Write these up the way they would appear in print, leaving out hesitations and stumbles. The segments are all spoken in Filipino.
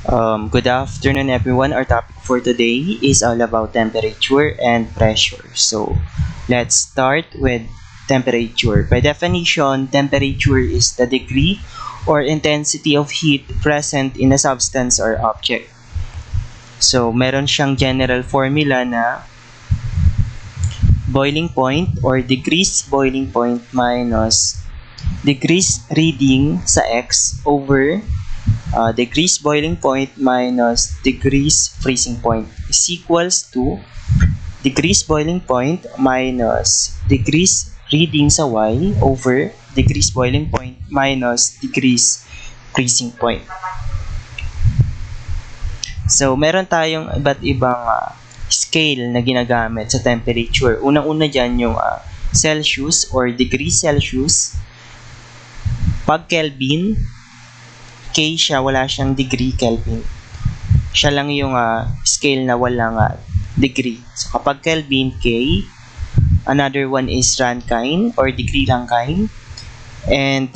Good afternoon, everyone. Our topic for today is all about temperature and pressure. So, let's start with temperature. By definition, temperature is the degree or intensity of heat present in a substance or object. So, meron siyang general formula na boiling point or degrees boiling point minus degrees reading sa X over degrees boiling point minus degrees freezing point is equals to degrees boiling point minus degrees reading sa Y over degrees boiling point minus degrees freezing point. So, meron tayong iba't ibang scale na ginagamit sa temperature. Unang-una dyan yung Celsius or degrees Celsius. Pag Kelvin, K siya, wala siyang degree Kelvin. Siya lang yung scale na walang degree. So, kapag Kelvin, K. Another one is Rankine or degree Rankine. And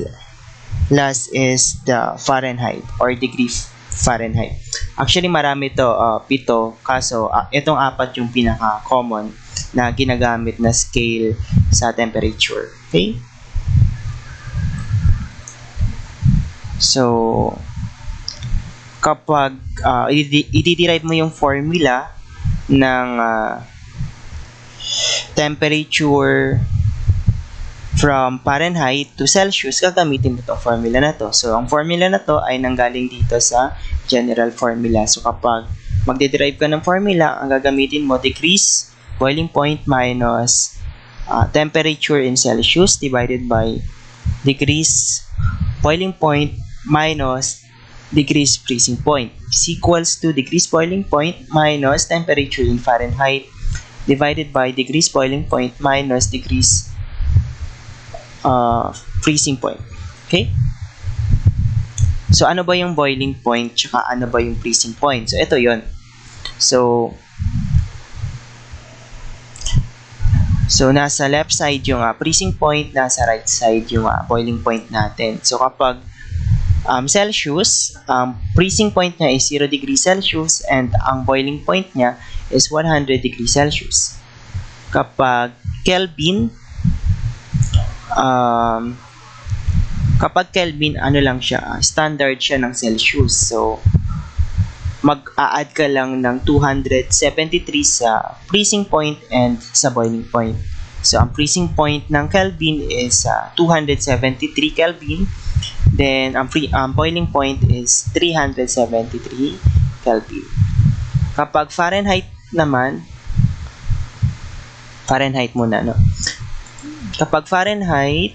last is the Fahrenheit or degree Fahrenheit. Actually, marami to, 7. Kaso, itong 4 yung pinaka-common na ginagamit na scale sa temperature. Okay? So, kapag i-derive mo yung formula ng temperature from Fahrenheit to Celsius, gagamitin mo itong formula na to. So, ang formula na to ay nanggaling dito sa general formula. So, kapag magde-derive ka ng formula, ang gagamitin mo, degrees boiling point minus temperature in Celsius divided by degrees boiling point minus degrees freezing point is equals to degrees boiling point minus temperature in Fahrenheit divided by degrees boiling point minus degrees freezing point. Okay? So, ano ba yung boiling point tsaka ano ba yung freezing point? So, ito yon. So, nasa left side yung freezing point, nasa right side yung boiling point natin. So, kapag Celsius, freezing point niya is 0 degrees Celsius and ang boiling point niya is 100 degrees Celsius. Kapag Kelvin, ano lang siya, standard siya ng Celsius. So, mag-a-add ka lang ng 273 sa freezing point and sa boiling point. So, ang freezing point ng Kelvin is 273 Kelvin. Then, ang boiling point is 373 Kelvin. Kapag Fahrenheit naman, Fahrenheit muna, no? Kapag Fahrenheit,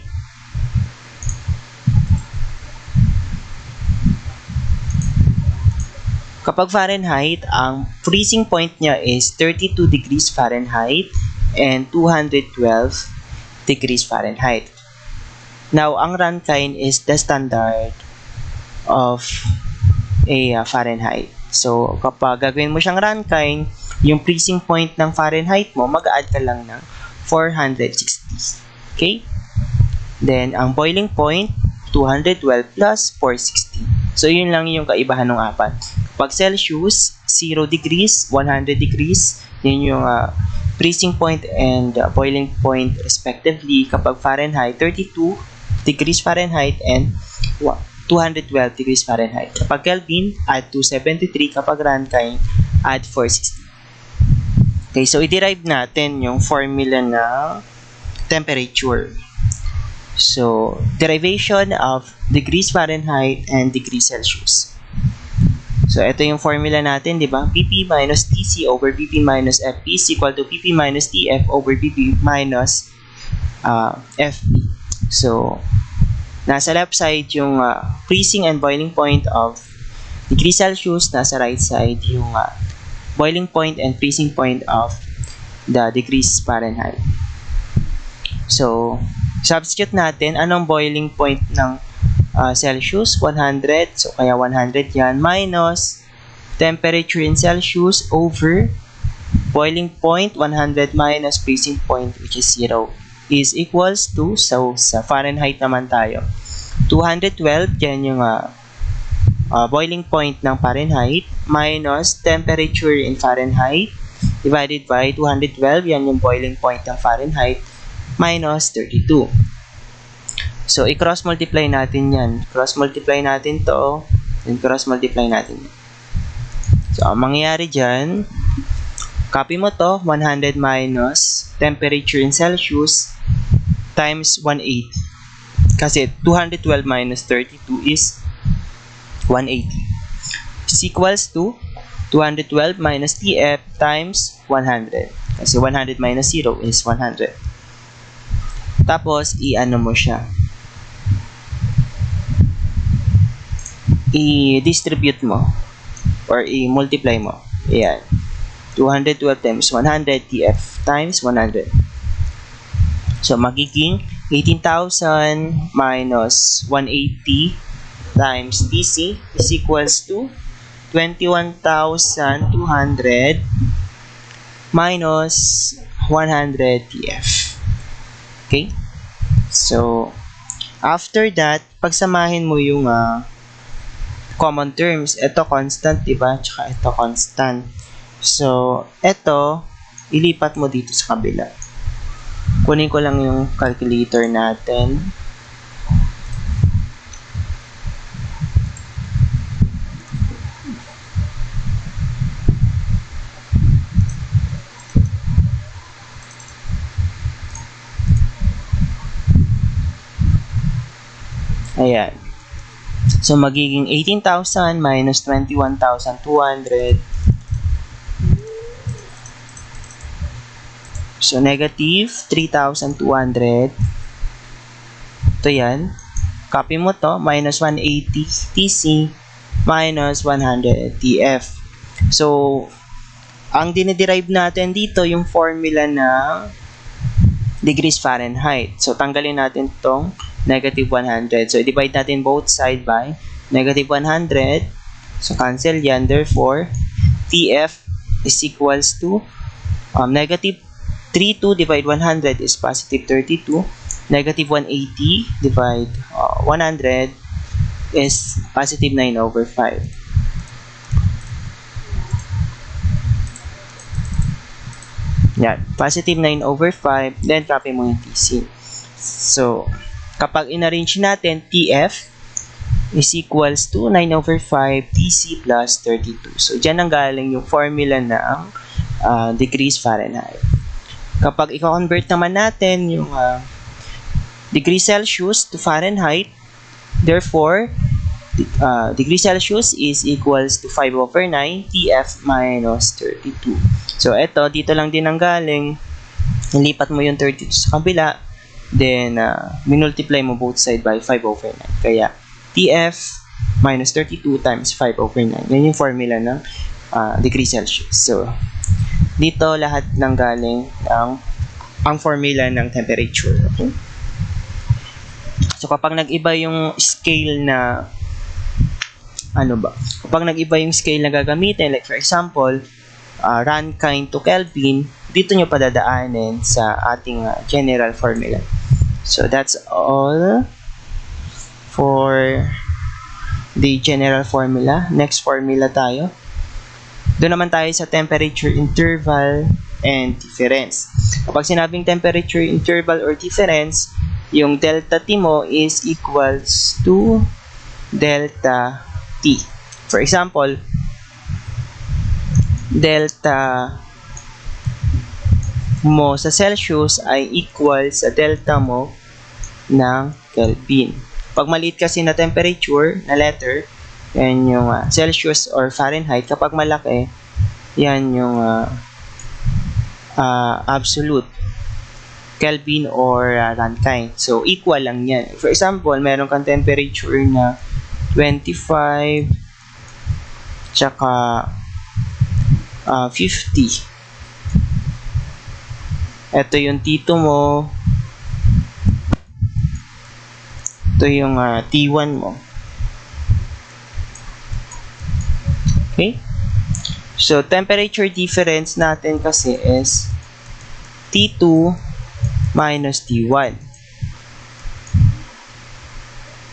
ang freezing point niya is 32 degrees Fahrenheit and 212 degrees Fahrenheit. Now, ang Rankine is the standard of a Fahrenheit. So, kapag gagawin mo siyang Rankine, yung freezing point ng Fahrenheit mo, mag-add ka lang ng 460. Okay? Then, ang boiling point, 212 plus 460. So, yun lang yung kaibahan ng 4. Pag Celsius, 0 degrees, 100 degrees, yun yung freezing point and boiling point respectively. Kapag Fahrenheit, 32 degrees Fahrenheit and 212 degrees Fahrenheit. Kapag Kelvin, add 273. Kapag Rankine, add 460. Okay, so i-derive natin yung formula ng temperature. So, derivation of degrees Fahrenheit and degrees Celsius. So, ito yung formula natin, di ba? Pp minus Tc over Pp minus Fp is equal to Pp minus Tf over Pp minus Fp. So, nasa left side yung freezing and boiling point of degrees Celsius. Nasa right side yung boiling point and freezing point of the degrees Fahrenheit. So, substitute natin, anong boiling point ng Celsius? 100. So, kaya 100 yan. Minus temperature in Celsius over boiling point, 100 minus freezing point, which is 0, is equals to, so sa Fahrenheit naman tayo, 212, yan yung boiling point ng Fahrenheit minus temperature in Fahrenheit divided by 212, yan yung boiling point ng Fahrenheit, minus 32. So, i-cross multiply natin yan. Cross multiply natin to, then cross multiply natin yan. So, ang mangyayari dyan, copy mo to, 100 minus temperature in Celsius times 180. Kasi 212 minus 32 is 180. Is equals to 212 minus TF times 100. Kasi 100 minus 0 is 100. Tapos, i-ano mo siya. I-distribute mo. Or i-multiply mo. Ayan. 212 times 100 TF times 100. So, magiging 18,000 minus 180 times TC is equals to 21,200 minus 100 TF. Okay? So, after that, pagsamahin mo yung common terms. Ito constant, diba? Tsaka ito constant. So, ito, ilipat mo dito sa kabila. Kunin ko lang yung calculator natin. Ayan. So, magiging 18,000 minus 21,200. So, negative 3,200. Ito yan. Copy mo to. Minus 180 TC minus 100 TF. So, ang diniderive natin dito, yung formula ng degrees Fahrenheit. So, tanggalin natin itong negative 100. So, divide natin both side by negative 100. So, cancel yan. Therefore, TF is equals to negative 32 divide 100 is positive 32. Negative 180 divide 100 is positive 9 over 5. Yan. Positive 9 over 5. Then, copy mo yung TC. So, kapag in-arrange natin, TF is equals to 9 over 5 TC plus 32. So, dyan ang galing yung formula ng degrees Fahrenheit. Kapag i-convert naman natin yung degree Celsius to Fahrenheit, therefore, degree Celsius is equals to 5 over 9 TF minus 32. So, eto, dito lang din ang galing. Nilipat mo yung 32 sa kabila. Then, minultiply mo both side by 5 over 9. Kaya, TF minus 32 times 5 over 9. Yan yung formula ng degree Celsius. So, dito lahat ng galing ang formula ng temperature. Okay? So, kapag nag-iba yung scale na kapag nag-iba yung scale na gagamitin, like for example, Rankine to Kelvin, dito nyo padadaanin sa ating general formula. So, that's all for the general formula. Next formula tayo. Doon naman tayo sa temperature interval and difference. Kapag sinabing temperature interval or difference, yung delta T mo is equals to delta T. For example, delta mo sa Celsius ay equal sa delta mo ng Kelvin. Pag maliit kasi na temperature na letter, yan yung Celsius or Fahrenheit. Kapag malaki, yan yung absolute Kelvin or Rankine. So, equal lang yan. For example, meron kang temperature na 25 tsaka 50. Ito yung T2 mo. Ito yung T1 mo. Okay? So, temperature difference natin kasi is T2 minus T1.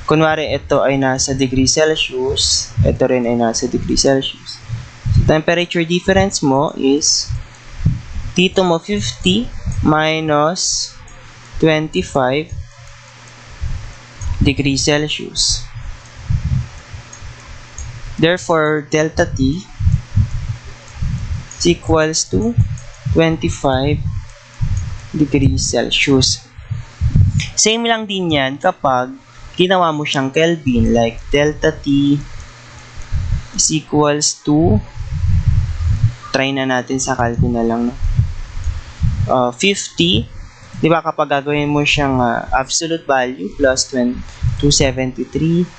kunwari ito ay nasa degree Celsius, ito rin ay nasa degree Celsius. So, temperature difference mo is dito mo 50 minus 25 degrees Celsius. Therefore, delta T is equals to 25 degrees Celsius. Same lang din yan kapag ginawa mo siyang Kelvin, like delta T is equals to, try na natin sa calc na lang, 50, di ba kapag gagawin mo siyang absolute value plus 273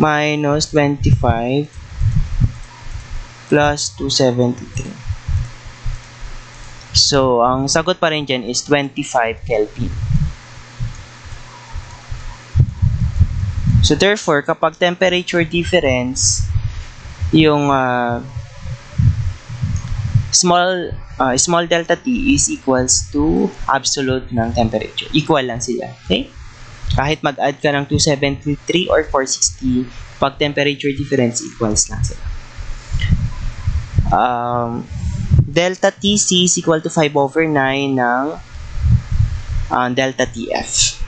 minus 25 plus 273. So, ang sagot pa rin dyan is 25 Kelvin. So, therefore, kapag temperature difference, yung small delta T is equals to absolute ng temperature. Equal lang sila. Okay? Kahit mag-add ka ng 273 or 460, pag temperature difference, equals lang sila. Delta TC is equal to 5 over 9 ng delta TF.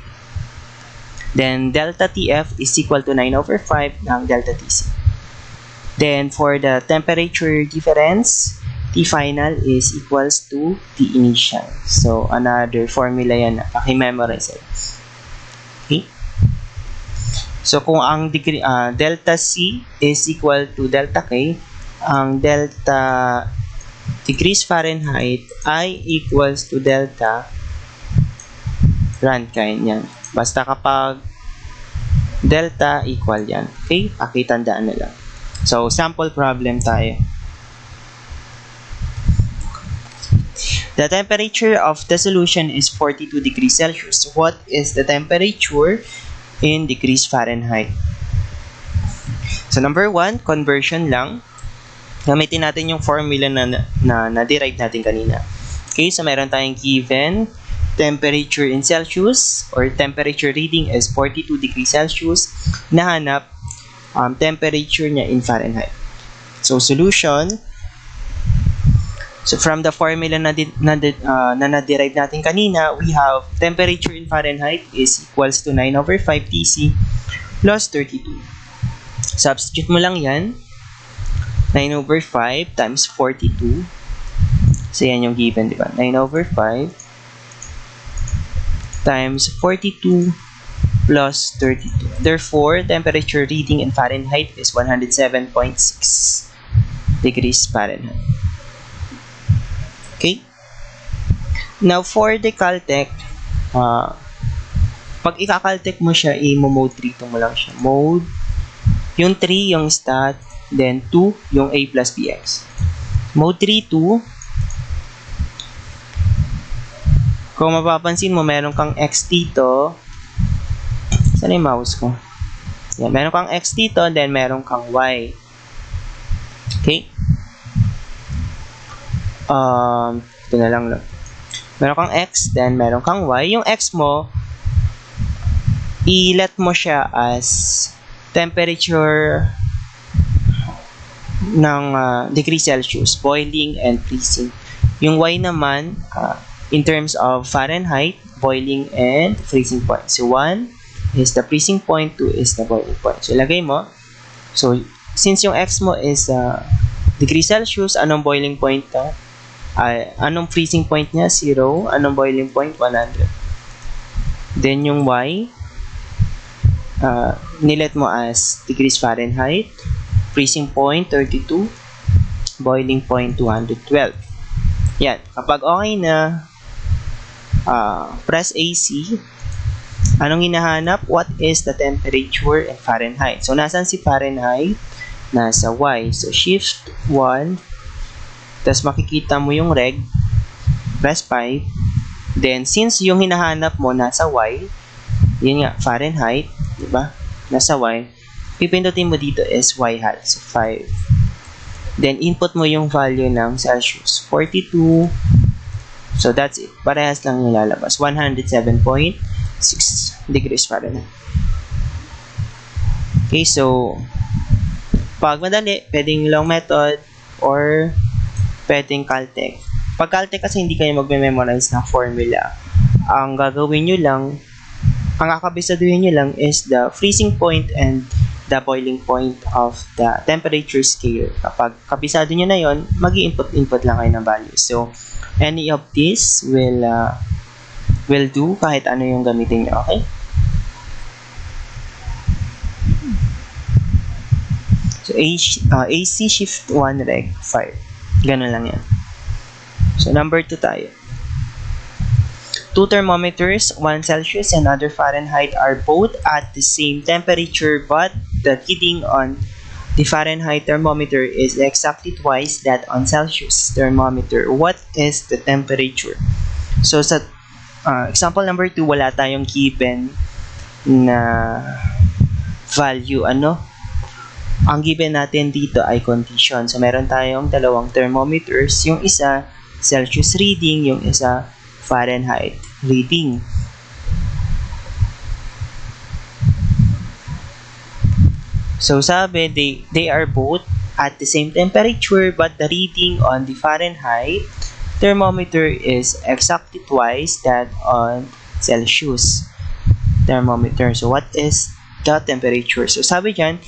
Then, delta TF is equal to 9 over 5 ng delta TC. Then, for the temperature difference, T final is equals to T initial. So, another formula yan na paki-memorize. Okay? So, kung ang degree, delta C is equal to delta K, ang delta degrees Fahrenheit ay equals to delta Rankine yan. Basta kapag delta equal yan. Okay? Pakitandaan na lang. So, sample problem tayo. The temperature of the solution is 42 degrees Celsius. What is the temperature in degrees Fahrenheit? So, number 1, conversion lang. Gamitin natin yung formula na derive natin kanina. Okay, so meron tayong given temperature in Celsius or temperature reading is 42 degrees Celsius. Nahanap temperature niya in Fahrenheit. So, solution. So, from the formula na na-derive natin kanina, we have temperature in Fahrenheit is equals to 9 over 5 Tc plus 32. Substitute mo lang yan. 9 over 5 times 42. So, yan yung given, di ba? 9 over 5 times 42 plus 32. Therefore, temperature reading in Fahrenheit is 107.6 degrees Fahrenheit. Okay? Now, for the Caltech, pag ika-Caltech mo siya, i-mode 3 mo lang siya. Mode, yung 3, yung stat, then 2, yung A plus BX. Mode 3, 2. Kung mapapansin mo, meron kang X dito. Saan yung mouse ko? Yan, meron kang X dito, then meron kang Y. Okay? Ito na lang. Meron kang X, then meron kang Y. Yung X mo, i-let mo siya as temperature ng degree Celsius, boiling and freezing. Yung Y naman, in terms of Fahrenheit, boiling and freezing point. So, 1 is the freezing point, 2 is the boiling point. So, ilagay mo. So, since yung X mo is degree Celsius, anong boiling point anong freezing point niya? 0. Anong boiling point? 100. Then, yung Y, nilet mo as degrees Fahrenheit, freezing point 32, boiling point 212. Yan. Kapag okay na, press AC. Anong hinahanap? What is the temperature in Fahrenheit? So, nasan si Fahrenheit? Nasa Y. So, shift 1. Tapos, makikita mo yung reg. Press 5. Then, since yung hinahanap mo nasa Y, yun nga, Fahrenheit, diba? Nasa Y. Pipindutin mo dito is Y hat. So, 5. Then, input mo yung value ng Celsius. 42 So that's it. Parehas lang yung lalabas. 107.6 degrees Fahrenheit. Okay, so pag madali, pwedeng long method or pwedeng Caltech. Pag Caltech kasi hindi kayo magme-memorize ng formula. Ang gagawin nyo lang, ang kakabisaduhin nyo lang is the freezing point and the boiling point of the temperature scale. Kapag kabisado nyo na yon, mag-i-input lang kayo ng values. So, any of this will do kahit ano yung gamitin nyo, okay? So, AC shift 1 reg 5. Ganun lang yan. So, number 2 tayo. Two thermometers, one Celsius and other Fahrenheit, are both at the same temperature, but the reading on the Fahrenheit thermometer is exactly twice that on Celsius thermometer. What is the temperature? So, sa example number 2, wala tayong given na value. Ang given natin dito ay condition. So, meron tayong dalawang thermometers. Yung isa, Celsius reading. Yung isa, Fahrenheit reading. So, sabi, they are both at the same temperature, but the reading on the Fahrenheit thermometer is exactly twice that on Celsius thermometer. So, what is the temperature? So, sabi dyan,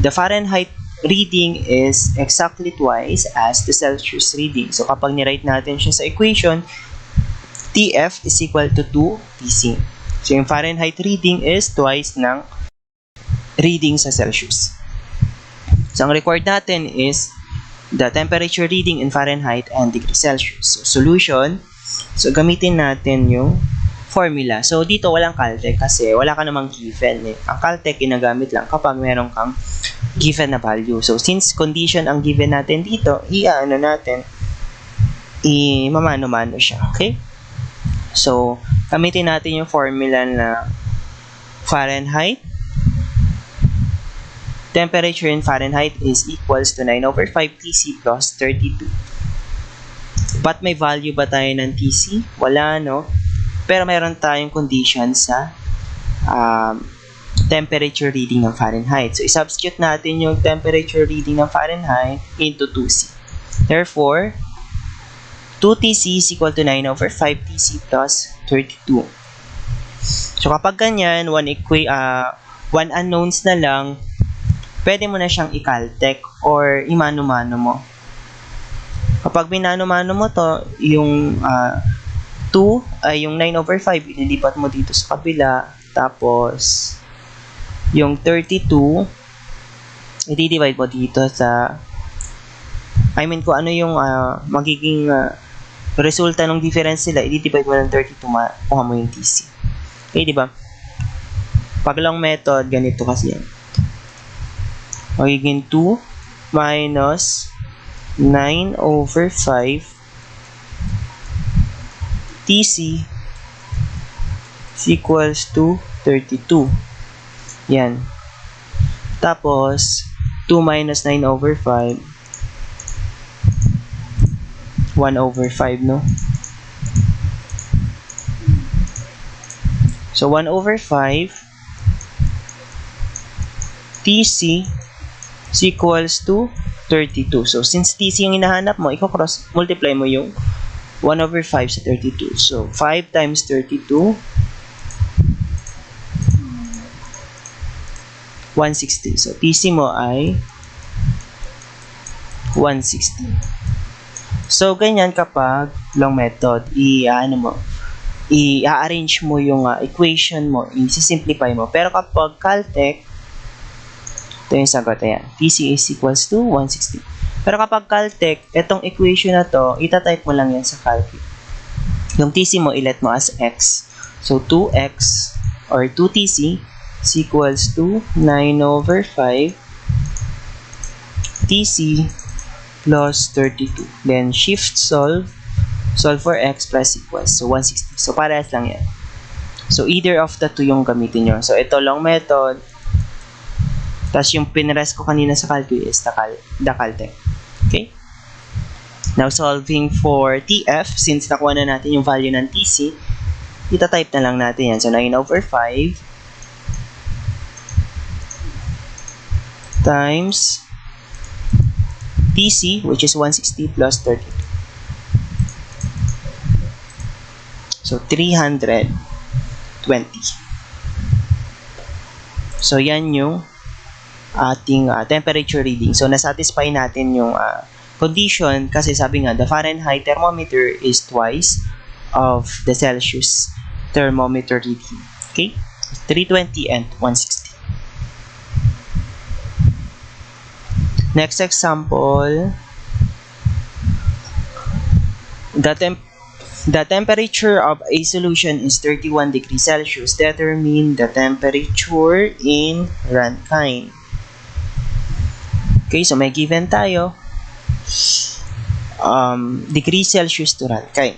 the Fahrenheit reading is exactly twice as the Celsius reading. So, kapag ni-write natin siya sa equation, TF is equal to 2 TC. So, yung Fahrenheit reading is twice ng reading sa Celsius. So, ang required natin is the temperature reading in Fahrenheit and degree Celsius. So, solution. So, gamitin natin yung formula. So, dito walang Caltech kasi wala ka namang given. Ang Caltech ginagamit lang kapag meron kang given na value. So, since condition ang given natin dito, mamano-mano siya. Okay? So, gamitin natin yung formula na Fahrenheit. Temperature in Fahrenheit is equals to 9/5 TC plus 32. But may value ba tayo ng TC? Wala, no? Pero meron tayong condition sa temperature reading ng Fahrenheit. So, i-substitute natin yung temperature reading ng Fahrenheit into 2C. Therefore, 2TC is equal to 9/5 TC plus 32. So, kapag ganyan, one unknowns na lang, pwede mo na siyang i-Caltech or imano-mano mo. Kapag binano-mano mo to, yung 2 ay yung 9/5, ililipat mo dito sa kabila. Tapos, yung 32, i-divide mo dito sa, kung ano yung magiging resulta ng difference nila, i-divide mo ng 32, makuha mo yung TC. Okay, di ba? Pag long method, ganito kasi yan. Magiging 2 minus 9/5 TC is equals to 32. Yan. Tapos, 2 minus 9/5, 1/5, no? So, 1/5 TC is equals to 32. So, since TC yung hinahanap mo, multiply mo yung 1/5 sa 32. So, 5 times 32, 160. So, TC mo ay 160. So, ganyan kapag long method, i-arrange mo yung equation mo, i-simplify mo. Pero kapag Caltech, ito yung sagot, ayan. TC is equals to 160. Pero kapag Caltech, itong equation na to, itatype mo lang yan sa Calculate. Yung TC mo, ilet mo as X. So, 2X or 2TC is equals to 9/5 TC plus 32. Then, shift solve for X plus equals. So, 160. So, parehas lang yan. So, either of the two yung gamitin nyo. So, ito long method. Tapos, yung pinrest ko kanina sa Calculate is the Caltech. Okay? Now, solving for TF, since nakuha na natin yung value ng TC, ita-type na lang natin yan. So, 9/5 times TC, which is 160 plus 32. So, 320. So, yan yung ating temperature reading. So, nasatisfy natin yung condition kasi sabi nga, the Fahrenheit thermometer is twice of the Celsius thermometer reading. Okay? 320 and 160. Next example, the temperature of a solution is 31 degrees Celsius. Determine the temperature in Rankine. Okay, so may given tayo. Degrees Celsius to Rankine.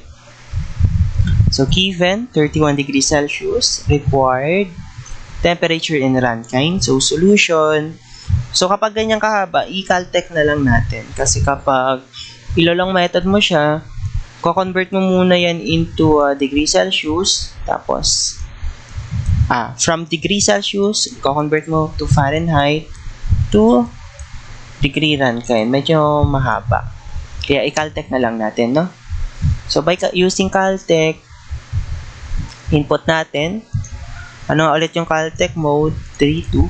So, given 31 degrees Celsius, required temperature in Rankine. So, solution. So, kapag ganyan kahaba, i-caltech na lang natin. Kasi kapag ilolong method mo siya, ko-convert mo muna yan into degree Celsius. Tapos, from degree Celsius, ko-convert mo to Fahrenheit to degree Rankine. Medyo mahaba. Kaya i-caltech na lang natin, no? So, by using caltech, input natin. Ano ulit yung caltech mode? 3, 2.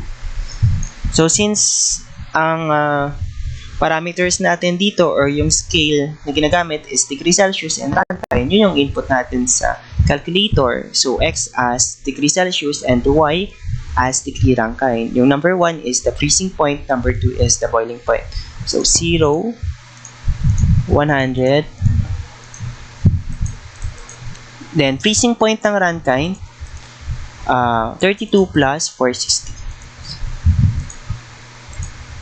So, since ang parameters natin dito or yung scale na ginagamit is degree Celsius and Rankine, yun yung input natin sa calculator. So, X as degree Celsius and Y as degree Rankine. Yung number 1 is the freezing point, number 2 is the boiling point. So, 0, 100, then freezing point ng Rankine, 32 plus 460.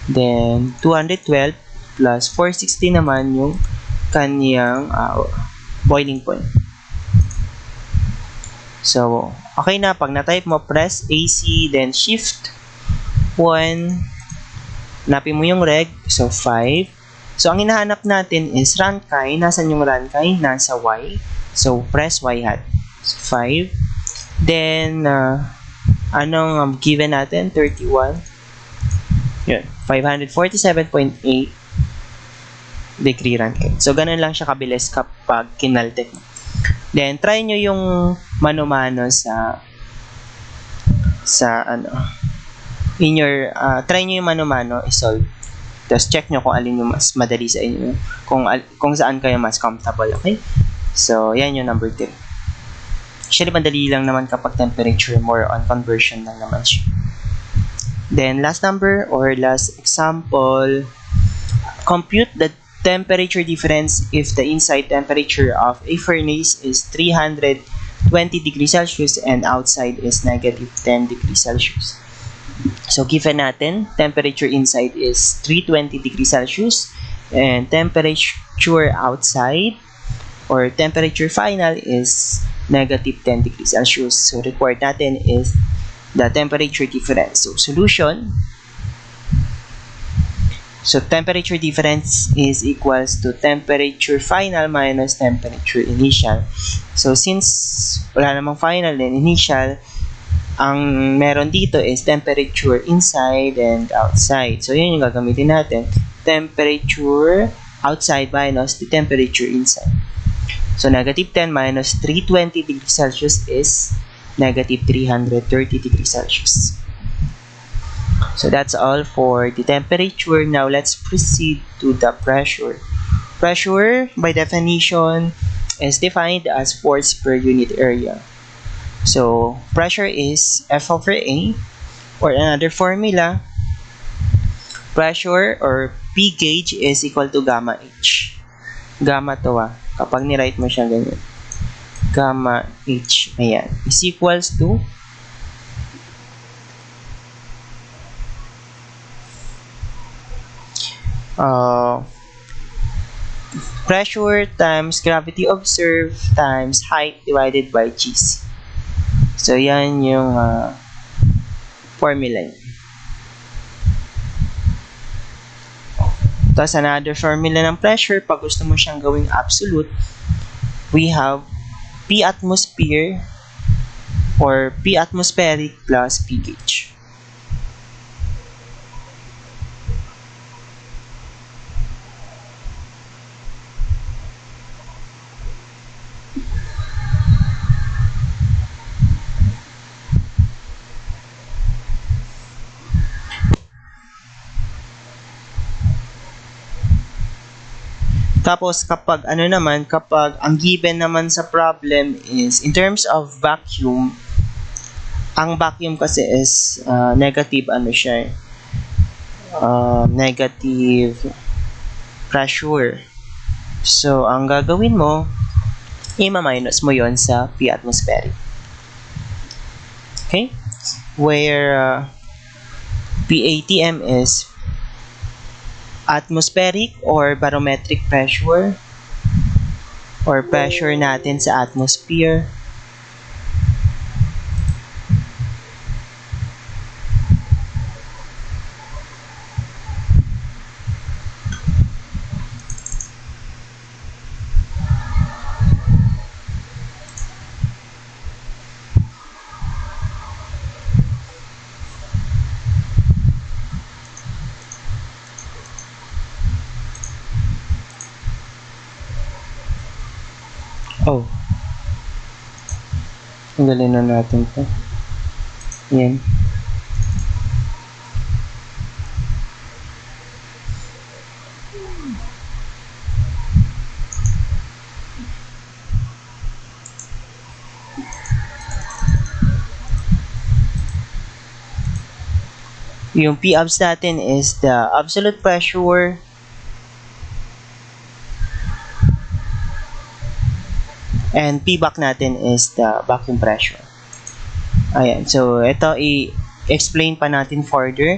Then, 212 plus 460 naman yung kanyang boiling point. So, okay na. Pag na-type mo, press AC, then shift 1. Hanapin mo yung reg. So, 5. So, ang hinahanap natin is Rankine. Nasaan yung Rankine? Nasa Y. So, press Y hat. So, 5. Then, anong given natin? 31. Yun. 547.8 degree Rankine. So, ganun lang siya kabilis kapag kinaltek mo. Then, try nyo yung mano-mano try nyo yung mano-mano isolve. Tapos, check nyo kung alin yung mas madali sa inyo. Kung saan kayo mas comfortable, okay? So, yan yung number 10. Actually, madali lang naman kapag temperature, more on conversion lang naman siya. Then, last number or last example, compute the temperature difference if the inside temperature of a furnace is 320 degrees Celsius and outside is negative 10 degrees Celsius. So, given natin, temperature inside is 320 degrees Celsius and temperature outside or temperature final is negative 10 degrees Celsius. So, required natin is the temperature difference. So, solution. So, temperature difference is equals to temperature final minus temperature initial. So, since wala namang final and initial, ang meron dito is temperature inside and outside. So, yun yung gagamitin natin. Temperature outside minus the temperature inside. So, negative 10 minus 320 degrees Celsius is negative 330 degrees Celsius. So, that's all for the temperature. Now, let's proceed to the pressure. Pressure, by definition, is defined as force per unit area. So, pressure is F over A, or another formula, pressure or P gauge is equal to gamma H. Gamma to kapag ni-write mo siya ganyan. Gamma H, ayan, is equals to pressure times gravity observed times height divided by GC. So, yan yung formula. Tapos another formula ng pressure, pag gusto mo siyang gawing absolute, we have P atmosphere or P atmospheric plus P gauge. Tapos kapag kapag ang given naman sa problem is in terms of vacuum, ang vacuum kasi is negative negative pressure. So ang gagawin mo, i-minus mo yon sa P atmospheric. Okay? Where PATM is atmospheric or barometric pressure or pressure natin sa atmosphere. Oh. Tanggalin na natin to. Yan. Yung P-abs natin is the absolute pressure and P-back natin is the vacuum pressure. Ayan. So, ito i-explain pa natin further.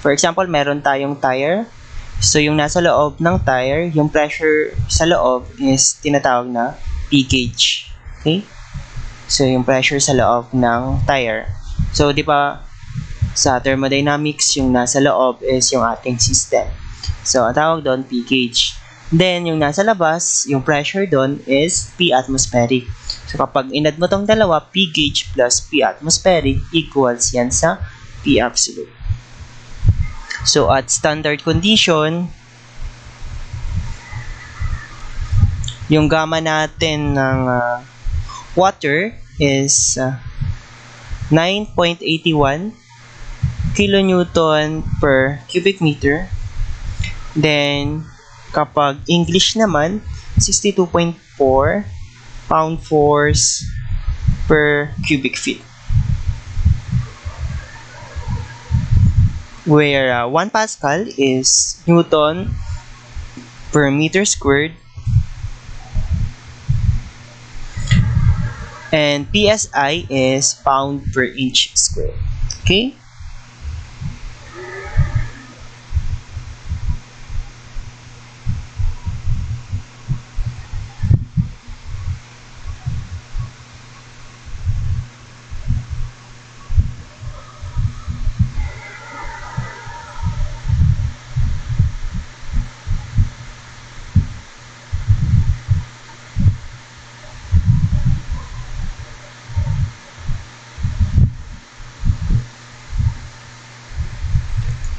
For example, meron tayong tire. So, yung nasa loob ng tire, yung pressure sa loob is tinatawag na P gauge. Okay? So, yung pressure sa loob ng tire. So, di ba, sa thermodynamics, yung nasa loob is yung ating system. So, ang tawag doon, P gauge. Then, yung nasa labas, yung pressure doon is P atmospheric. So, kapag inad mo tong dalawa, P gauge plus P atmospheric equals yan sa P absolute. So, at standard condition, yung gamma natin ng water is 9.81 kilonewton per cubic meter. Then, kapag English naman, 62.4 pound force per cubic feet. Where 1 Pascal is Newton per meter squared. And PSI is pound per inch squared. Okay?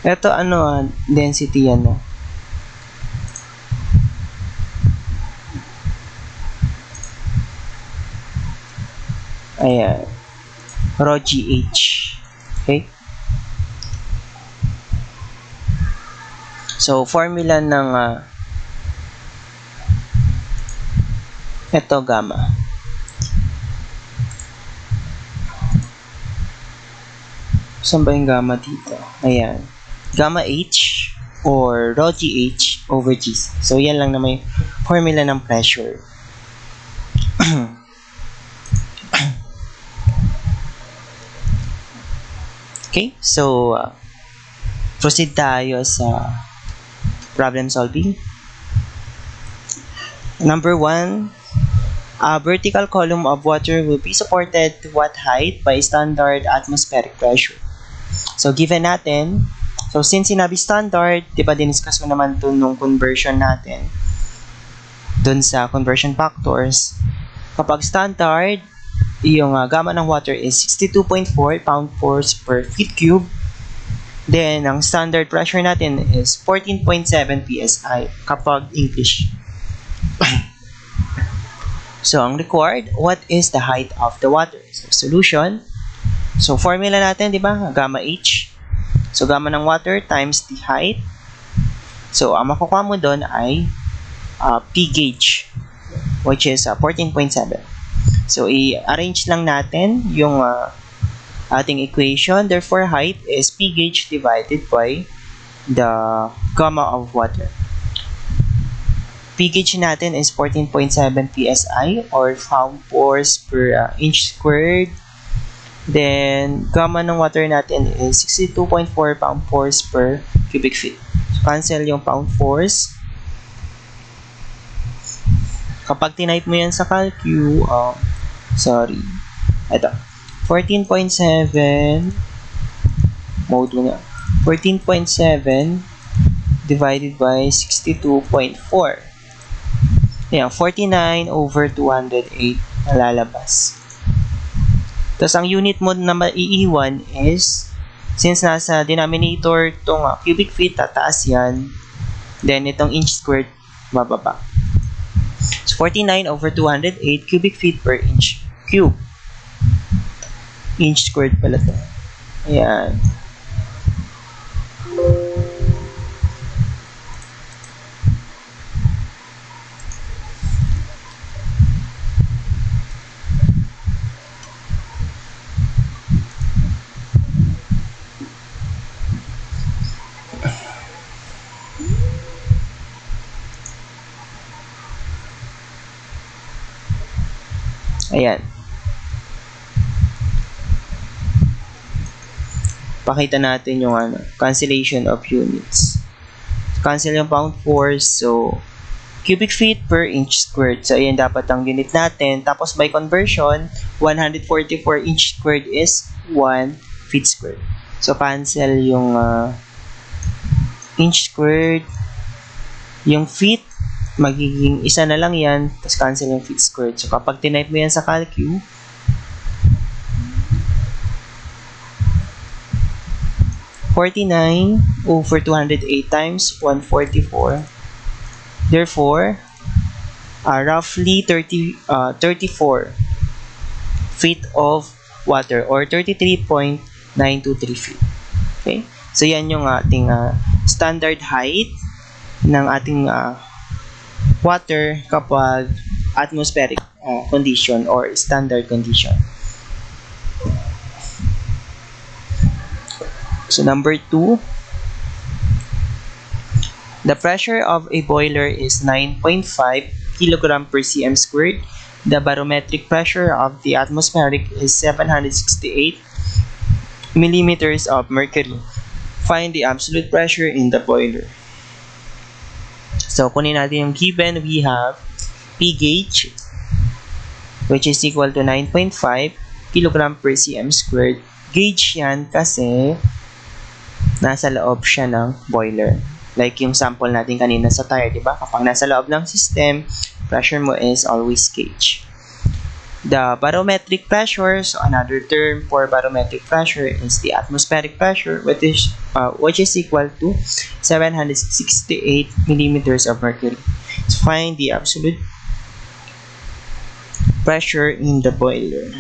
Ito density yan. Ayan. Rho GH. Okay? So, formula ng ito gamma. Saan ba yung gamma dito? Ayan. Gamma H or Rho GH over G. So, yan lang na may formula ng pressure. Okay, so proceed tayo sa problem solving. Number 1, a vertical column of water will be supported to what height by standard atmospheric pressure? So, given natin, So, since sinabi standard, di ba diniscuss ko naman ito nung conversion natin dun sa conversion factors. Kapag standard, yung gamma ng water is 62.4 pound-force per feet cube. Then, ang standard pressure natin is 14.7 psi kapag English. So, ang required, what is the height of the water? So, solution. So, formula natin, di ba? Gamma H. So, gamma ng water times the height. So, ang makukuha mo doon ay P gauge, which is 14.7. So, i-arrange lang natin yung ating equation. Therefore, height is P gauge divided by the gamma of water. P gauge natin is 14.7 psi or pound-force per inch squared. Then, gamma ng water natin is 62.4 pound-force per cubic feet. So, cancel yung pound-force. Kapag tinype mo yan sa calcu, ito, 14.7 mode mo nga, 14.7 divided by 62.4. Yan, 49 over 208 lalabas. Tapos, ang unit mode na maiiwan is, since nasa denominator itong cubic feet, tataas yan. Then, itong inch squared, bababa. So, 49 over 208 cubic feet per inch cube. Inch squared pala ito. Ayan. Ayan. Pakita natin yung cancellation of units. Cancel yung pound force. So, cubic feet per inch squared. So, ayan dapat ang unit natin. Tapos, by conversion, 144 inch squared is 1 feet squared. So, cancel yung inch squared. Yung feet, magiging isa na lang yan, tapos cancel yung feet squared. So, kapag tinype mo yan sa calcu, (49) over 208 times 144. Therefore, roughly 34 feet of water or 33.923 feet. Okay? So, yan yung ating standard height ng ating water kapag atmospheric condition or standard condition. So, number 2, the pressure of a boiler is 9.5 kg per cm squared. The barometric pressure of the atmospheric is 768 millimeters of mercury. Find the absolute pressure in the boiler. So, kunin natin yung given. We have P gauge, which is equal to 9.5 kg per cm squared. Gauge yan kasi nasa loob siya ng boiler. Like yung sample natin kanina sa tire, di ba? Kapag nasa loob ng system, pressure mo is always gauge. The barometric pressure, so another term for barometric pressure is the atmospheric pressure, which is equal to 768 millimeters of mercury. So find the absolute pressure in the boiler.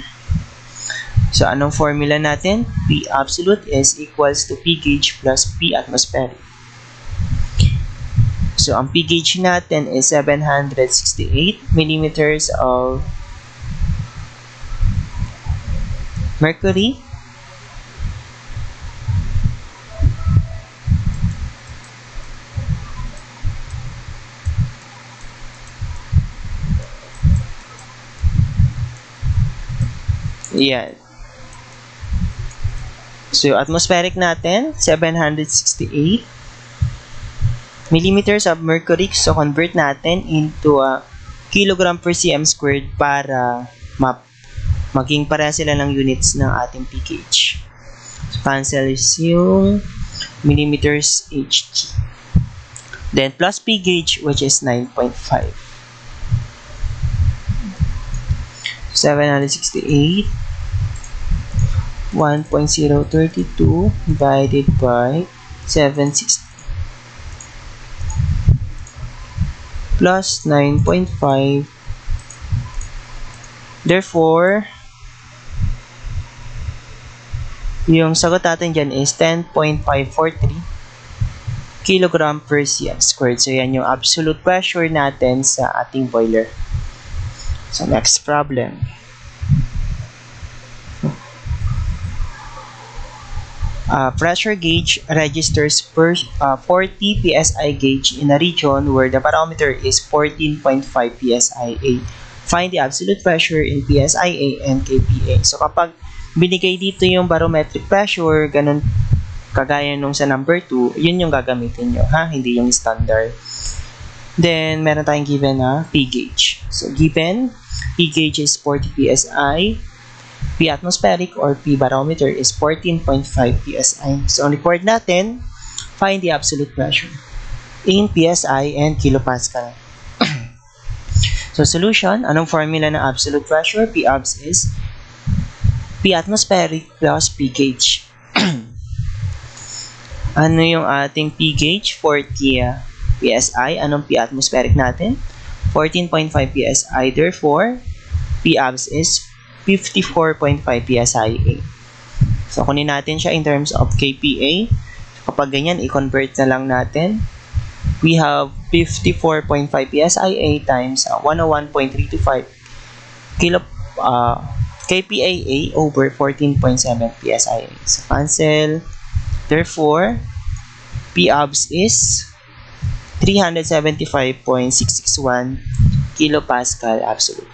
So anong formula natin? P absolute is equals to P gauge plus P atmospheric. So ang P gauge natin is 768 millimeters of mercury. Yan. So, atmospheric natin, 768 millimeters of mercury. So, convert natin into kilogram per cm squared para maging pareha sila ng units ng ating pH. So, cancel is yung millimeters Hg. Then plus P gauge, which is 9.5. 768 1.032 divided by 760 plus 9.5. Therefore, yung sagot natin dyan is 10.543 kilogram per cm squared. So, yan yung absolute pressure natin sa ating boiler. So, next problem. Pressure gauge registers 40 psi gauge in a region where the barometer is 14.5 psia. Find the absolute pressure in psia and kPa. So, kapag binigay dito yung barometric pressure, ganun kagaya nung sa number 2, yun yung gagamitin nyo, ha? Hindi yung standard. Then, meron tayong given na P gauge. So, given, P gauge is 40 psi, P atmospheric or P barometer is 14.5 psi. So, ang required natin, find the absolute pressure in psi and kilopascal. So, solution, anong formula ng absolute pressure? P abs is P atmospheric plus P gauge. Ano yung ating P gauge? 40 psi. Anong P atmospheric natin? 14.5 psi. Therefore, P abs is 54.5 psia. So, kunin natin siya in terms of kPa. Kapag ganyan, i-convert na lang natin. We have 54.5 psia times 101.325 kPa over 14.7 psia. So, cancel. Therefore, P abs is 375.661 kilopascal absolute.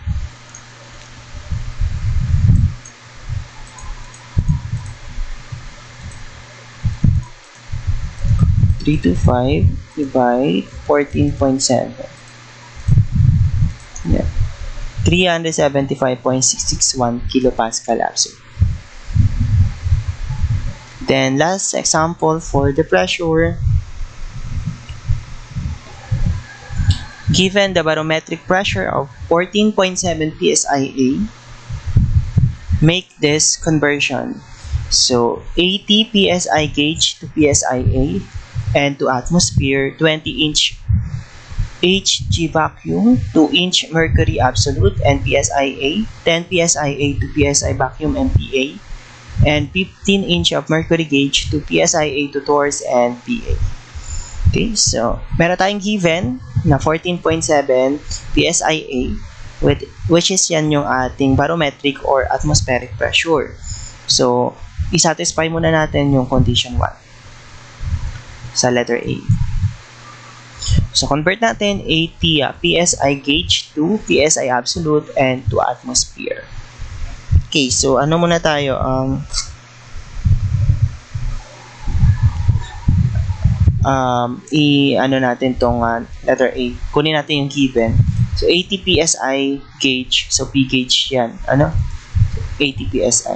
Divide 14.7. Yeah. 375.661 kilopascal absolute. Then, last example for the pressure. Given the barometric pressure of 14.7 psia, make this conversion. So, 80 psi gauge to psia and to atmosphere, 20-inch Hg vacuum, 2-inch mercury absolute and psia, 10 psia to psi vacuum and PA, and 15-inch of mercury gauge to psia to torus and PA. Okay, so meron tayong given na 14.7 psia, which is yan yung ating barometric or atmospheric pressure. So, i-satisfy muna natin yung condition 1 sa letter A. So, convert natin 80 psi gauge to psi absolute and to atmosphere. Okay, so ano muna tayo? Ano natin tong letter A. Kunin natin yung given. So, 80 psi gauge. So, P gauge yan. Ano? 80 psi.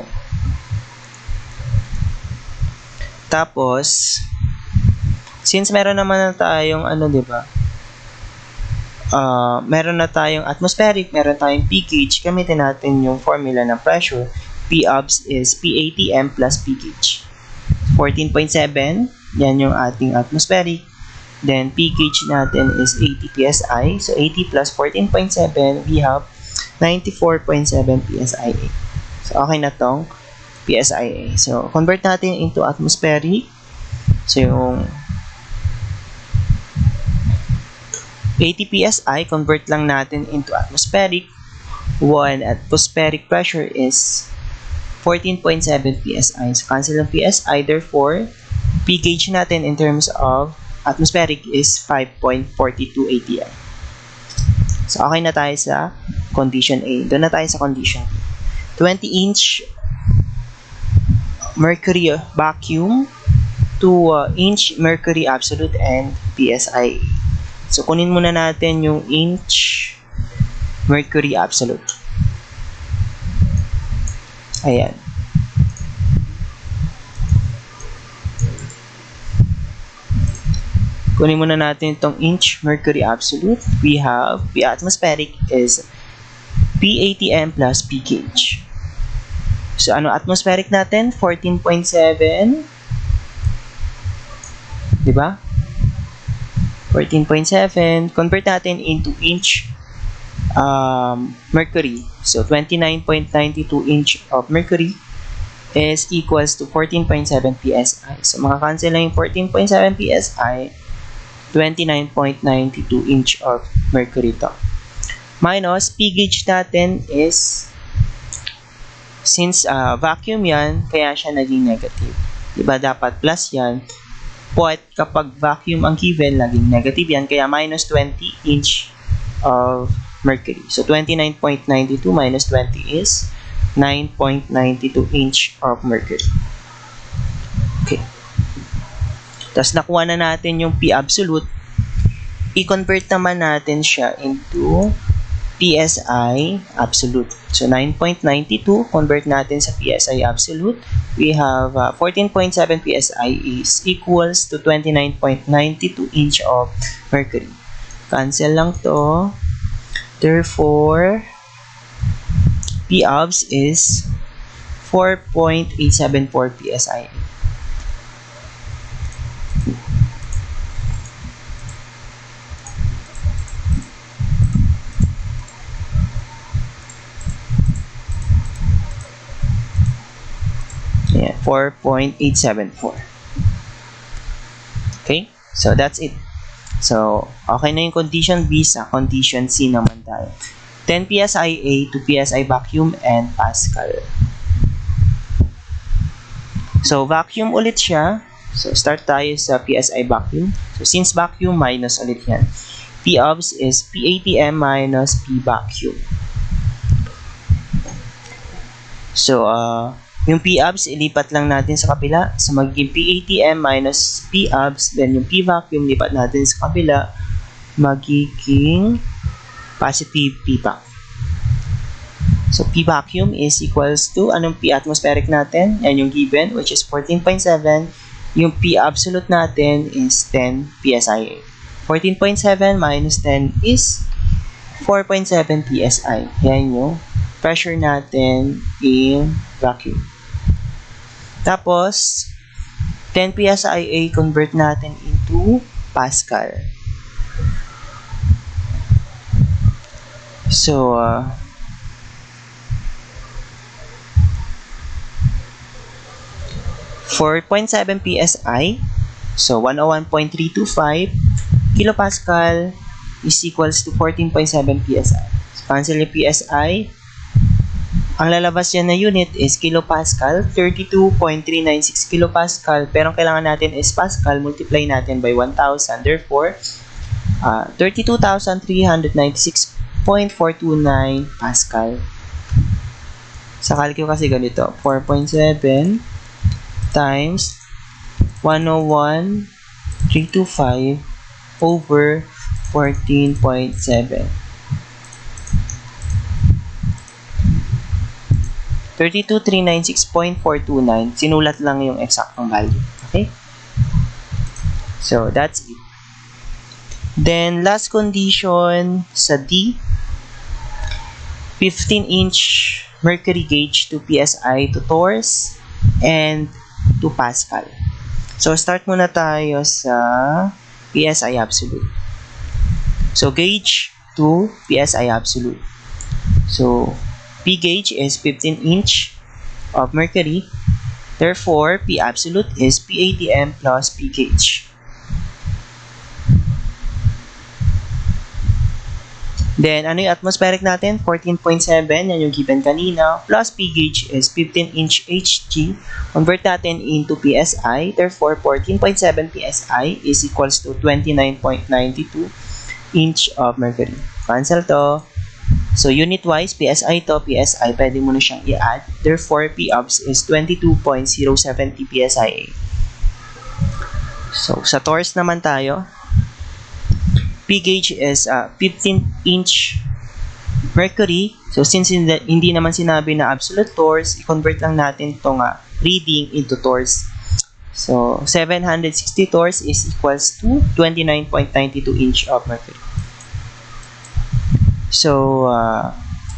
Tapos, since meron naman na tayong di ba? Meron na tayong atmospheric, meron tayong P gauge, gamitin natin yung formula ng pressure. P abs is PATM plus P gauge. 14.7, yan yung ating atmospheric. Then, P gauge natin is 80 psi. So, 80 plus 14.7, we have 94.7 psia. So, okay na tong psia. So, convert natin into atmospheric. So, yung 80 psi, convert lang natin into atmospheric. 1 atmospheric pressure is 14.7 psi. So, cancel ang psi. Therefore, P gauge natin in terms of atmospheric is 5.42 atm. So, okay na tayo sa condition A. Doon na tayo sa condition B. 20-inch mercury vacuum, 2-inch mercury absolute and psia. So, kunin muna natin yung inch mercury absolute. Ayan. Kunin muna natin itong inch mercury absolute. We have P atmospheric is P atm plus P gauge. So, ano atmospheric natin? 14.7. Diba? 14.7. Convert natin into inch mercury. So, 29.92 inch of mercury is equals to 14.7 psi. So, makakancel lang yung 14.7 psi, 29.92 inch of mercury to. Minus, P gauge natin is, since vacuum yan, kaya siya naging negative. Diba, dapat plus yan. But, kapag vacuum ang given, naging negative yan, kaya minus 20 inch of mercury. So, 29.92 minus 20 is 9.92 inch of mercury. Okay. Tapos, nakuha na natin yung P absolute. I-convert naman natin siya into PSI absolute. So, 9.92, convert natin sa PSI absolute. We have 14.7 PSI is equals to 29.92 inch of mercury. Cancel lang to. Therefore, P obs is 4.874 PSI. Yeah, 4.874. Okay? So, that's it. So, okay na yung condition B. Sa condition C naman tayo. 10 PSIA to PSI vacuum and Pascal. So, vacuum ulit siya. So, start tayo sa PSI vacuum. So, since vacuum, minus ulit yan. P obs is P atm minus P vacuum. So, yung P obs, ilipat lang natin sa kabila. So, magiging P atm minus P obs. Then, yung P vacuum, lipat natin sa kabila. Magiging positive P vacuum. So, P vacuum is equals to, anong P atmospheric natin? Yan yung given, which is 14.7. Yung P absolute natin is 10 PSIA. 14.7 minus 10 is 4.7 PSI. Yan yung pressure natin in vacuum. Tapos, 10 PSIA convert natin into Pascal. So, 4.7 PSI, so 101.325 kilopascal is equals to 14.7 PSI. So, cancel yung PSI. Ang lalabas yan na unit is kilopascal, 32.396 kilopascal. Pero ang kailangan natin is pascal, multiply natin by 1,000. Therefore, 32,396.429 pascal. Sa calcio kasi ganito, 4.7 times 101.325 over 14.7. 32,396.429. Sinulat lang yung exactong value. Okay? So, that's it. Then, last condition sa D, 15-inch mercury gauge to PSI to torus and to Pascal. So, start muna tayo sa PSI absolute. So, gauge to PSI absolute. So, P gauge is 15-inch of mercury. Therefore, P absolute is P atm plus P gauge. Then, ano yung atmospheric natin? 14.7, yan yung given kanina. Plus P gauge is 15-inch Hg. Convert natin into PSI. Therefore, 14.7 PSI is equals to 29.92 inch of mercury. Cancel to. So, unit-wise, PSI to PSI, pwede mo na siyang i-add. Therefore, P obs is 22.070 PSIA. So, sa torus naman tayo. P gauge is 15-inch mercury. So, since hindi naman sinabi na absolute torus, i-convert lang natin itong reading into torus. So, 760 torrs is equals to 29.92 inch of mercury. So,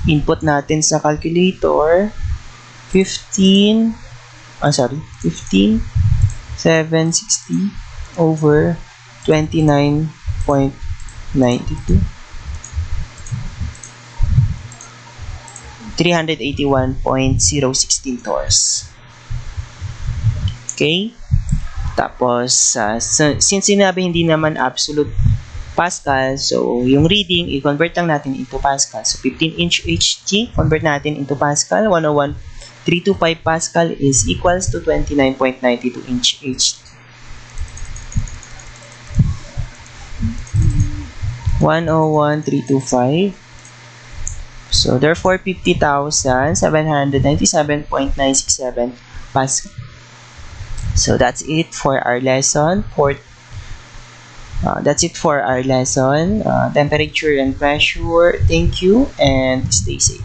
input natin sa calculator, 15,760 over 29.92. 381.016 torrs. Okay? Tapos, since sinabi hindi naman absolute Pascal, so yung reading, i-convert lang natin into Pascal. So, 15-inch Hg, convert natin into Pascal. 101,325 Pascal is equals to 29.92 inch Hg. 101,325. So, therefore, 50,797.967 Pascal. So, that's it for our lesson. Temperature and pressure. Thank you and stay safe.